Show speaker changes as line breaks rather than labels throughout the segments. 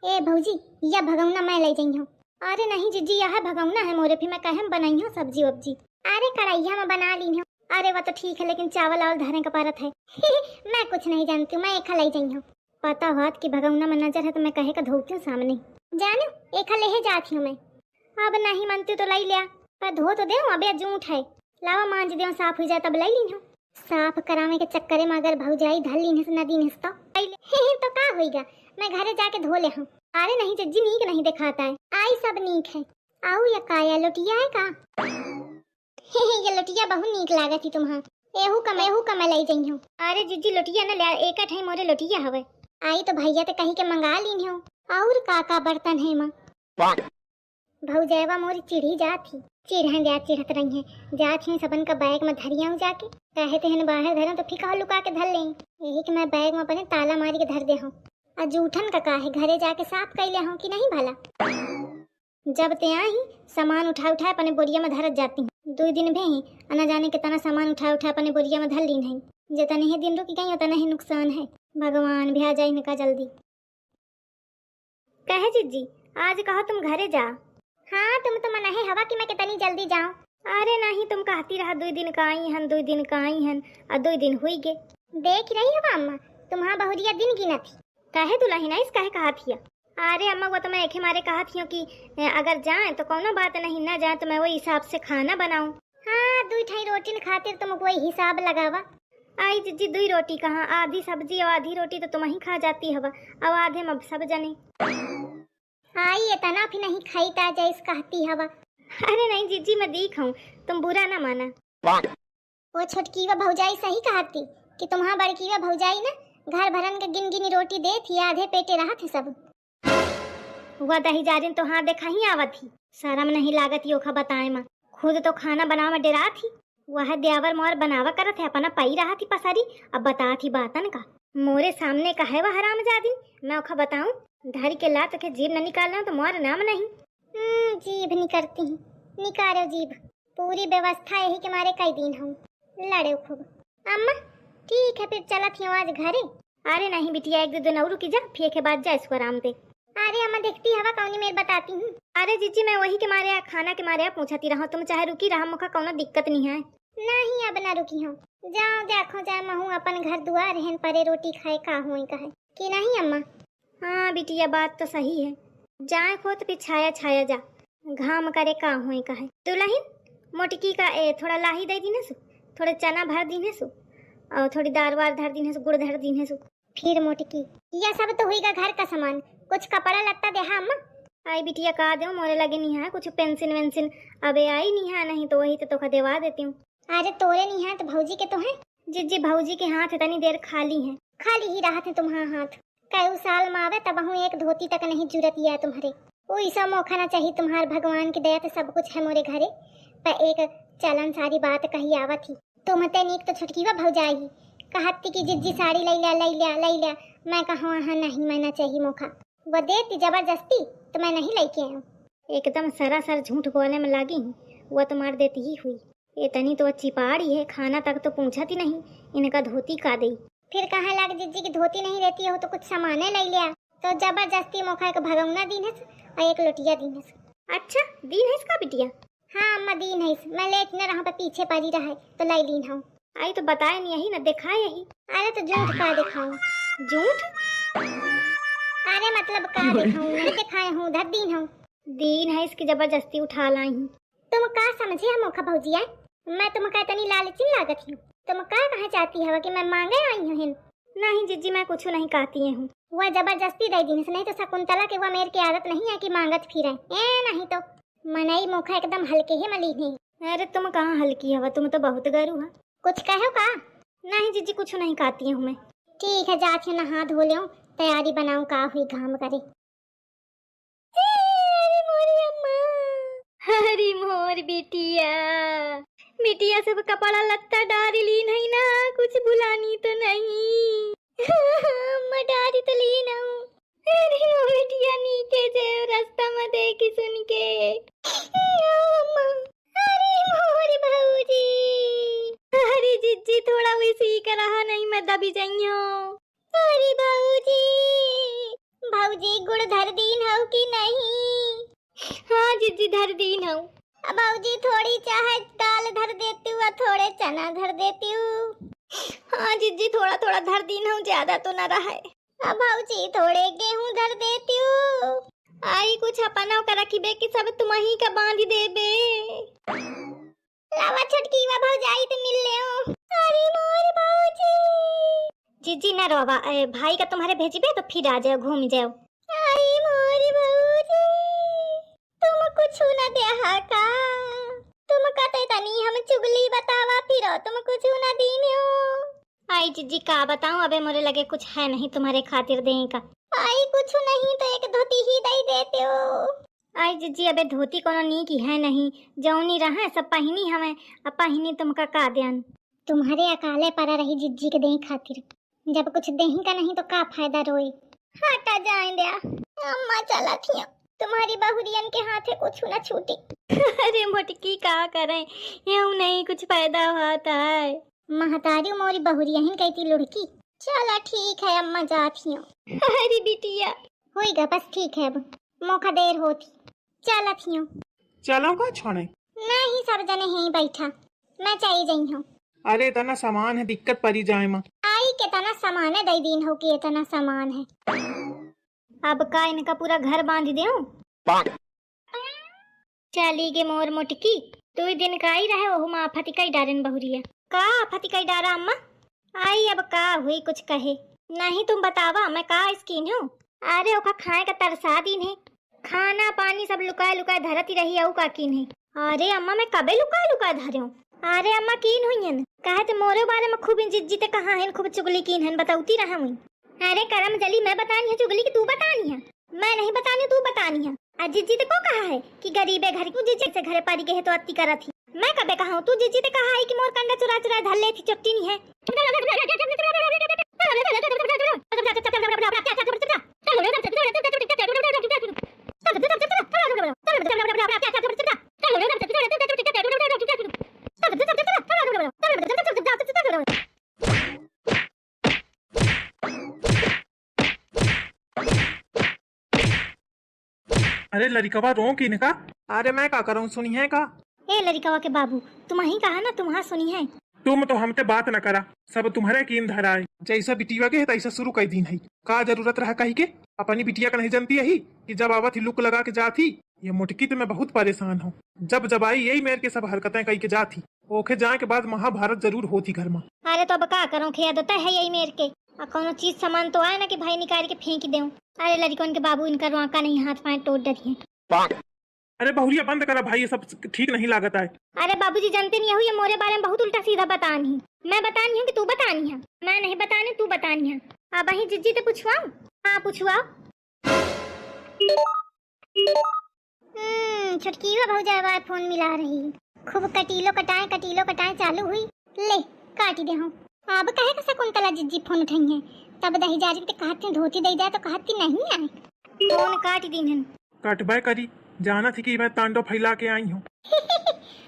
ए भौजी या भगौना मैं ले जाई हूँ। अरे नहीं जीजी यह भगौना है मोरे फिर मैं कहे बनाई हूँ सब्जी वब्जी। अरे कढ़ाइया में बना ली हूँ। अरे वह तो ठीक है लेकिन चावल और धरे का पारत है मैं कुछ नहीं जानती हूँ, मैं एक ले जाई हूँ। पता बात की भगौना में नजर है तो मैं कहे का धोती हूँ सामने। जानो एक ले जाती हूँ मैं। अब नहीं मानती तो लाई लिया पर धो तो दे अबे जूठ है। लावा मांझ दे साफ हो जाए तब लाई ली हूँ। साफ कराने के चक्कर में अगर भौजाई धर ली नदी निस तो का होएगा, मैं घरे जाके धो ले हूँ। अरे नहीं जज्जी नीक नहीं दिखाता है, आई सब नीक है। आओ या काया लोटिया है का ये लोटिया बहुत नीक लागत थी तुम्हां। एहू कम लाई जाई हूँ। अरे जिज्जी लोटिया न ले एक है मोरे लोटिया हवे। आई तो भैया ते कहीं के मंगा ली हूँ। और का बर्तन है मां भौजैवा मोरी चिढ़ी जाती चिढ़न जा चिढ़त रही है जात ही सबन का बैग में धरिया हूँ जाके कहते हैं बाहर धरा तो फिका लुका के धर लें। यही कि मैं बैग में अपने ताला मारी के धर दे हूँ। और जूठन का है घरे जाके साफ कर ले हूँ कि नहीं भला। जब ते आई सामान उठा अपने बोरिया में धरत जाती हूँ। 2 दिन भी न जाने के तना सामान उठा अपने बोरिया में धर ली नहीं। जितने ही दिन रुक गई उतना ही नुकसान है। भगवान भी आ जाए इनका जल्दी। कहे जीजी आज कहो तुम घरे जा। हाँ तुम तो मना है हवा कि मैं कितनी जल्दी जाऊं। अरे नहीं तुम कहती रहा 2 दिन का आई हन 2 दिन का आई हन और 2 दिन हुई गे। देख रही हो अम्मा तुम्हारा बहुरिया दिन गिना थी। कहे दुल्ही ना इस कहे कहा थिया। अरे अम्मा वो तो मैं एक मारे कहा थी कि अगर जाए तो कोनो बात नहीं, ना जाए तो मैं वही हिसाब से खाना बनाऊं। हाँ 2 ठाई रोटी खातिर तुम वही हिसाब लगावा। आई जीजी 2 रोटी कहाँ, आधी सब्जी और आधी रोटी तो तुम ही खा जाती हवा और आधे में सब जने। आई इतना भी नहीं खाई ता जैस कहती हवा। अरे नहीं जीजी मैं दी खाऊं तुम बुरा ना माना। वो छोटकी व भौजाई सही कहती कि तुम्हारा बड़की व भौजाई ना घर भरन के गिन रोटी दे थी आधे पेटे रहा थे सब। वह दही जारिन तो हाँ देखा ही आवत थी। शर्म नहीं लागत योखा बताए माँ खुद तो खाना बनावा में डरा थी। वह देवर मोर बनावा करत है अपना पाई रहा थी पसारी। अब बता थी बातन का मोरे सामने का है वह हराम जादी। मैं ओखा बताऊं धरी के लात के जीभ न निकालना तो मोर नाम नहीं। जीभ निकलती हूँ निकालो जीभ। पूरी व्यवस्था यही के मारे कई दिन हूँ लड़े खूब। अम्मा ठीक है फिर चला थी आज घरे। अरे नहीं बिटिया 1-2 दिन और रुकी जा फिर के बाद जा इसको आराम दे। अरे अम्मा देखती हवा कौनी मेरे बताती हूँ। अरे जीजी मैं वही के मारे खाना के मारे पूछती रहा तुम चाहे रुकी रहा मुखा कौनो दिक्कत नहीं है। नहीं अब ना रुकी हूँ जाओ देखो जाए महू अपन घर दुआर रहन परे रोटी खाए का हुई कहे कि नहीं अम्मा। हाँ बिटिया बात तो सही है जाए खो तो फिर छाया जा घाम करे का हुई कहे। दुल्हन मोटकी का थोड़ा लाही दे दीने सु थोड़े चना भर दीने सु और थोड़ी दाल वार धर दीने सु गुड़ धर दीने सु। फिर मोटकी यह सब तो हुईगा घर का सामान कुछ कपड़ा लत्ता दे। हाँ अम्मा आई बिटिया का दे मोरे लगे नहीं है कुछ पेंसिल वेंसिल अबे आई नहीं है नहीं तो वही तो देवा देती हूँ। अरे तोरे नहीं है तो भौजी के तो है। जीजी भौजी के हाथ इतनी देर खाली ही रहा थे तुम्हारा हाथ। कई साल में आवे तब हूँ एक धोती तक नहीं जरूरत है तुम्हारे। वो ऐसा मौका ना चाहिए तुम्हारे भगवान की दया से सब कुछ है मोरे घरे। पर एक चलन सारी बात कही आवा थी तुम ते नीक तो छुटकी वा भौजाई कहती कि जिज्जी साड़ी लै लिया। मैं कहूँ हाँ नहीं मैं ना चाहिए मौका वो देती जबरदस्ती तो मैं नहीं लेके आऊँ। एकदम सरासर झूठ बोलने में लगी हूँ वह तो मार देती ही हुई। इतनी तो चिपाड़ी है खाना तक तो पूछती नहीं इनका धोती का दई। फिर कहाँ लग जिज्जी की धोती नहीं रहती हो तो कुछ सामाने ले लिया तो जबरदस्ती मौका एक भगवना दीन है और एक लोटिया दीन है। अच्छा दीन है इसका बिटिया। हाँ अम्मा दीन है मैं लेट न रहा पीछे पड़ी रहा तो लाई लीन हूँ। आई तो बताए नहीं यही न दिखाए यही। अरे तो झूठ का दिखाऊं झूठ। अरे मतलब का दिखाऊं नहीं दिखाए हूँ धर दीन है इसकी जबरदस्ती उठा लाई हूँ। तुम का समझे हम मौका भौजिया मैं तुम का इतनी लालची लागत हूँ। तुम का कहा चाहती है कि मैं मांगे आई हूँ। नहीं जीजी मैं कुछ नहीं कहती हूँ वह जबरदस्ती दे दी नहीं तो शकुंतला के वह मेरे की आदत नहीं है कि मांगत फिरे नहीं तो मनाई मौका एकदम हल्के ही मली नहीं। अरे तुम कहाँ हल्की हवा तुम तो बहुत गरू है कुछ कहो का। नहीं जीजी कुछ नहीं कहती हूँ मैं। ठीक है जाके नहा धो ले तैयारी बनाऊं का हुई घाम करे। हरी मोर बिटिया सब कपड़ा लत्ता डारी ली नहीं ना कुछ बुलानी तो नहीं मैं डारी तो ली ना हूँ। अरे मोर बिटिया नीचे जे रास्ता में देखी सुन के। अरे मोर भौजी अरे जिज्जी थोड़ा वैसे कर रहा नहीं मैं दबी जाइयो। अरे भौजी गुड़ धर दी कि नहीं? हाँ जीजी धर दी हूँ। अब बाबूजी थोड़ी चाहे दाल धर देती हूँ, थोड़े चना धर देती हूँ। हाँ जीजी थोड़ा थोड़ा धर दी हूँ, ज्यादा तो न रहा है। अब बाबूजी थोड़े गेहूं धर देती हूँ। आई कुछ अपना कर रखी कि सब तुम ही का बांध देबे। लावा छोटकी वा भौजाई तो मिल ले हो। अरे मोर बाबूजी। जीजी न रोवा, भाई का तुम्हारे भेजिबे तो फिर आ जाओ, घूम जाओ। अरे मोर बाबूजी, तुम कुछ न देहा का? तुम कहते तनी हम चुगली बतावा फिर तुम कुछ न दीने हो। आई जीजी का बताऊं, अबे मोरे लगे कुछ है नहीं तुम्हारे खातिर देने का। आई कुछ नहीं तो एक धोती ही दे देते हो। आई जीजी अबे धोती कोनो नी की है नहीं, जौनी रहा सब पहिनी हमें, अब पहिनी तुमका का देन। तुम्हारे अकाले पड़ा रही जीजी के देही खातिर, जब कुछ देही का नहीं तो का फायदा रोई। हटा जाए दिया अम्मा, चला थी तुम्हारी बहुरियन के हाथे कुछ न छूटी। अरे मोटकी का करें, यूं नहीं कुछ फायदा होता है। महतारी मोरी बहुरियन कहती लुड़की। चला ठीक है अम्मा, जाती हूँ। अरे बिटिया होएगा बस, ठीक है अब मौका देर होती। चला थी हूँ।
चलो का छोड़े?
नहीं सब जने यहीं बैठा, मैं चाहिए जाई हूँ।
अरे इतना सामान है, दिक्कत पड़ी जाए माँ।
आई कितना सामान है, दई दिन हो कि इतना सामान है। अब का इनका पूरा घर बांध दे। चली गे मोर मोटकी, 2 दिन का ही रहे वो माँ फतिकाई डारन बहुरिया। का फतिकाई डारा अम्मा? आई अब का हुई कुछ कहे नहीं, तुम बतावा मैं का स्कीन हूँ। अरे ओका खाए का तरसा दिन है, खाना पानी सब लुकाए लुकाए धरती रही औ का कीन है। अरे अम्मा मैं कबे लुकाए लुकाए धरे हूँ? अरे अम्मा कीन हुई हन, कहे ते मोरे बारे में खूब जिज्जी ते कहा है, खूब चुगली कीन हन, बताऊती रहा हुई। अरे करम जली मैं बतानी है चुगली की तू बतानी है? मैं नहीं बतानी, तू बतानी है। जिज्जी ते को कहा है कि गरीबे घर की जिज्जी से घरे पारी गए तो अति करा थी। मैं कबे कहा हूँ? तू जिज्जी ते कहा है कि मोर कंडा चुरा चुरा धर ले थी, चुट्टी नहीं है।
अरे लड़कवा रो की ने का? अरे मैं का करूँ, सुनी है का?
ए लड़कवा के बाबू, तुम ही कहा ना तुम्हारा सुनी है।
तुम तो हमते बात न करा, सब तुम्हारे कीन धरा है। जैसा बिटिया के है तैसा शुरू कर दिन है। का जरूरत रहा कही के? अपनी बिटिया का नहीं जानती यही कि जब आवत ही लुक लगा के जाती। ये मुटकी तो मैं बहुत परेशान हूँ, जब जब आई यही मेरे के सब हरकतें कही के जाती। ओखे जाए के बाद महाभारत जरूर होती घर में।
अरे तो अब का करूँ, खेदता है यही मेरे के। कोनो चीज सामान तो आए ना कि भाई निकाल के फेंक दे। अरे लड़कों के बाबू इनका रोका नहीं, हाथ पाए तोड़ डरी है।
अरे बहुरिया बंद करा भाई, ये सब ठीक नहीं लागत है।
अरे बाबूजी जानते नहीं हो, ये मोरे बारे में बहुत उल्टा सीधा बतानी है। मैं बतानी हूँ कि तू बतानी है? मैं नहीं बतानी, तू बतानी है। अब वही जिज्जी ते पूछवाऊं? हाँ पूछवाओ। छुटकी वो भौजाई फोन मिला रही, खूब कटीलो कटाए चालू हुई। ले काटी दे हूँ। अब कहे का शकुंतला जिज्जी फोन उठाई है, तब दही जा रही कहती धोती दे जाए तो कहती नहीं आए। फोन काट दी हन।
कटबे करी, जाना थी कि मैं तांडव फैला के आई हूँ।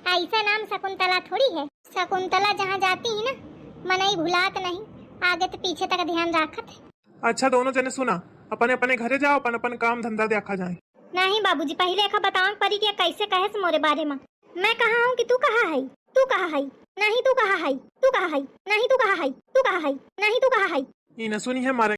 ऐसा नाम शकुंतला थोड़ी है। शकुंतला जहाँ जाती है ना, मनई भुलात नहीं, आगे तो पीछे तक ध्यान रखत है।
अच्छा दोनों जने सुना, अपने अपने घरे जाओ, अपन अपन काम धंधा देखा जाए।
नहीं बाबूजी, पहले एक बताओ परी क्या कैसे कहे मोरे बारे में। मैं कहा हूँ कि तू कहा है? तू कहा है? नहीं तू कहा है? तू कहा है? नहीं तू कहा है? तू कहा है? नहीं तू कहा है?
ये न सुनी है मारे